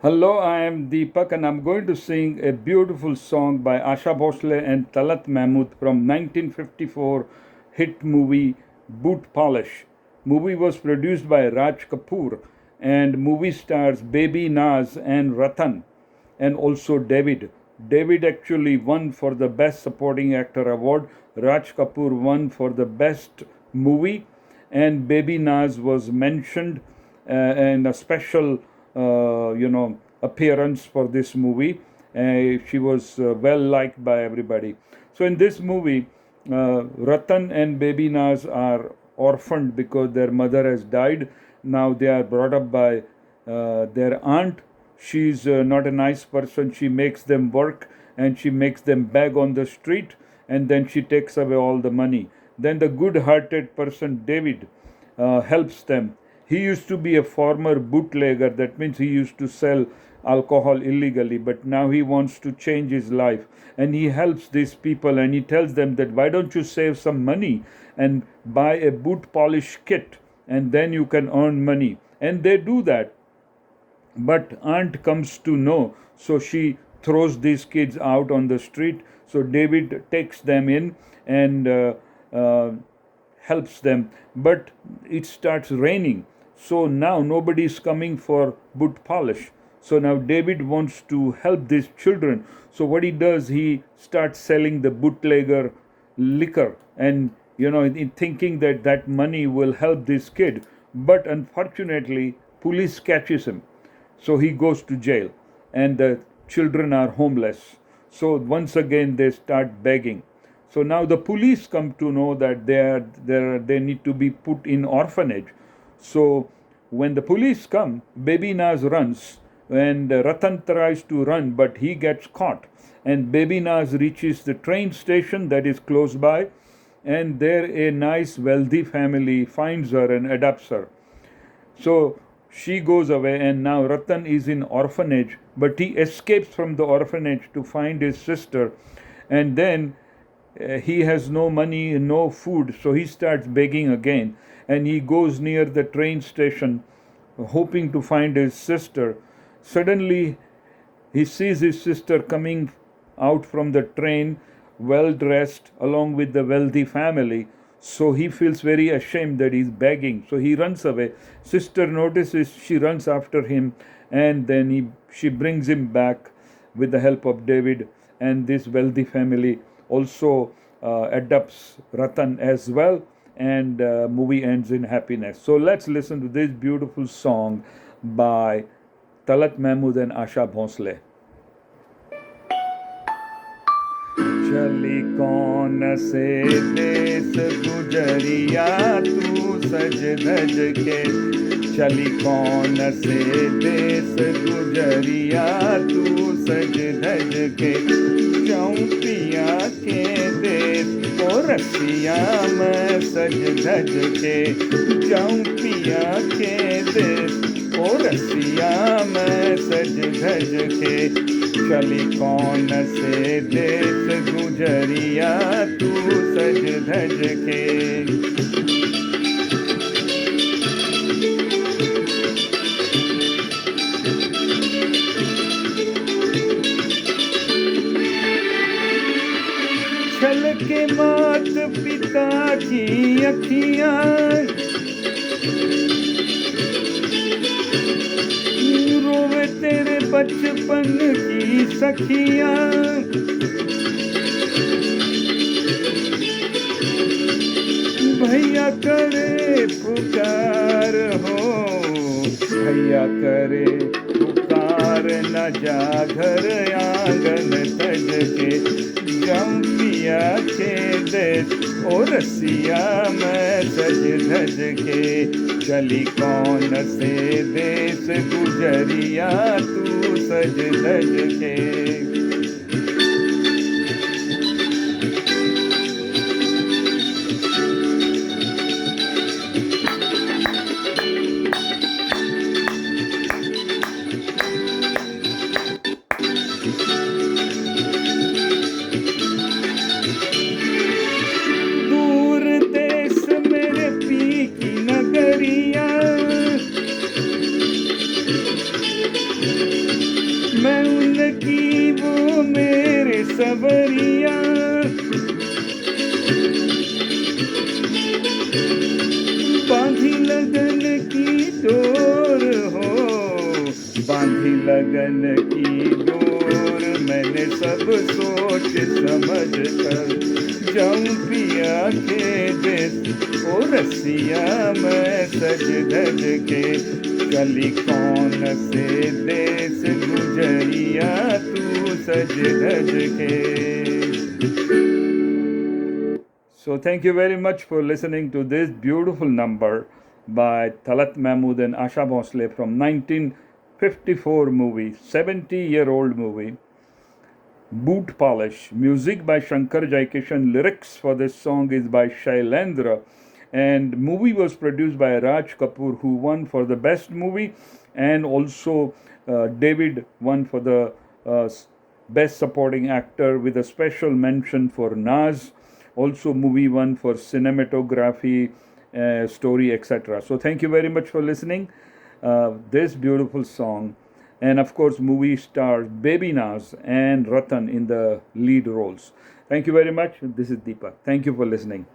Hello, I am Deepak and I'm going to sing a beautiful song by Asha Bhosle and Talat Mahmood from 1954 hit movie Boot Polish. Movie was produced by Raj Kapoor and movie stars Baby Naz and Ratan and also David. David actually won for the Best Supporting Actor award. Raj Kapoor won for the Best Movie, and Baby Naz was mentioned in a special, appearance for this movie. She was well liked by everybody. So in this movie, Ratan and Baby Naz are orphaned because their mother has died. Now they are brought up by their aunt. She's not a nice person. She makes them work and she makes them beg on the street, and then she takes away all the money. Then the good hearted person, David, helps them. He used to be a former bootlegger, that means he used to sell alcohol illegally, but now he wants to change his life. And he helps these people and he tells them that why don't you save some money and buy a boot polish kit, and then you can earn money. And they do that, but aunt comes to know, so she throws these kids out on the street. So David takes them in and uh, helps them, but it starts raining, so now nobody is coming for boot polish. So now David wants to help these children. So what he does, he starts selling the bootlegger liquor, and in thinking that that money will help this kid. But unfortunately, police catches him, so he goes to jail, and the children are homeless. So once again, they start begging. So now the police come to know that they need to be put in orphanage. So when the police come, Baby Naz runs, and Ratan tries to run, but he gets caught. And Baby Naz reaches the train station that is close by, and there a nice wealthy family finds her and adopts her. So she goes away, and now Ratan is in orphanage, but he escapes from the orphanage to find his sister, and then he has no money, no food, so he starts begging again, and he goes near the train station, hoping to find his sister. Suddenly, he sees his sister coming out from the train, well dressed, along with the wealthy family. So he feels very ashamed that he's begging. So he runs away. Sister notices, she runs after him, and then she brings him back with the help of David. And this wealthy family also adopts Ratan as well. And movie ends in happiness. So let's listen to this beautiful song by Talat Mahmood and Asha Bhosle. चली कौन से देश गुजरिया तू सज धज के, चली कौन से देश गुजरिया तू सज धज के, जाऊं पिया के देश ओ रसिया मैं सज धज के, जाऊं पिया के देश ओ रसिया मैं सज धज के, चली कौन से देश गुजरिया तू सज धज के। छल के मात पिता की अखियां, रोवे तेरे बचपन की सखियां, भैया करे पुकार हो, भैया करे पुकार, न जा घर आंगन तज के, जाऊं पिया के देश ओ रसिया मैं सज धज के, चली कौन से देश गुजरिया तू सज धज के। दूर देश मेरे पी की नगरिया, थी लगन की डोर, मैंने सब सोच समझ कर जाऊं पिया के देश। ओ रसिया मैं सज धज के, चली कौन से देश गुजरिया तू सज धज के। So thank you very much for listening to this beautiful number by Talat Mahmood and Asha Bhosle from 1954 movie, 70-year-old movie, Boot Polish. Music by Shankar Jaikishan. Lyrics for this song is by Shailendra. And movie was produced by Raj Kapoor, who won for the best movie, and also David won for the best supporting actor with a special mention for Naz. Also, movie won for cinematography, story, etc. So, thank you very much for listening. This beautiful song, and of course, movie stars Baby Naz and Ratan in the lead roles. Thank you very much. This is Deepak. Thank you for listening.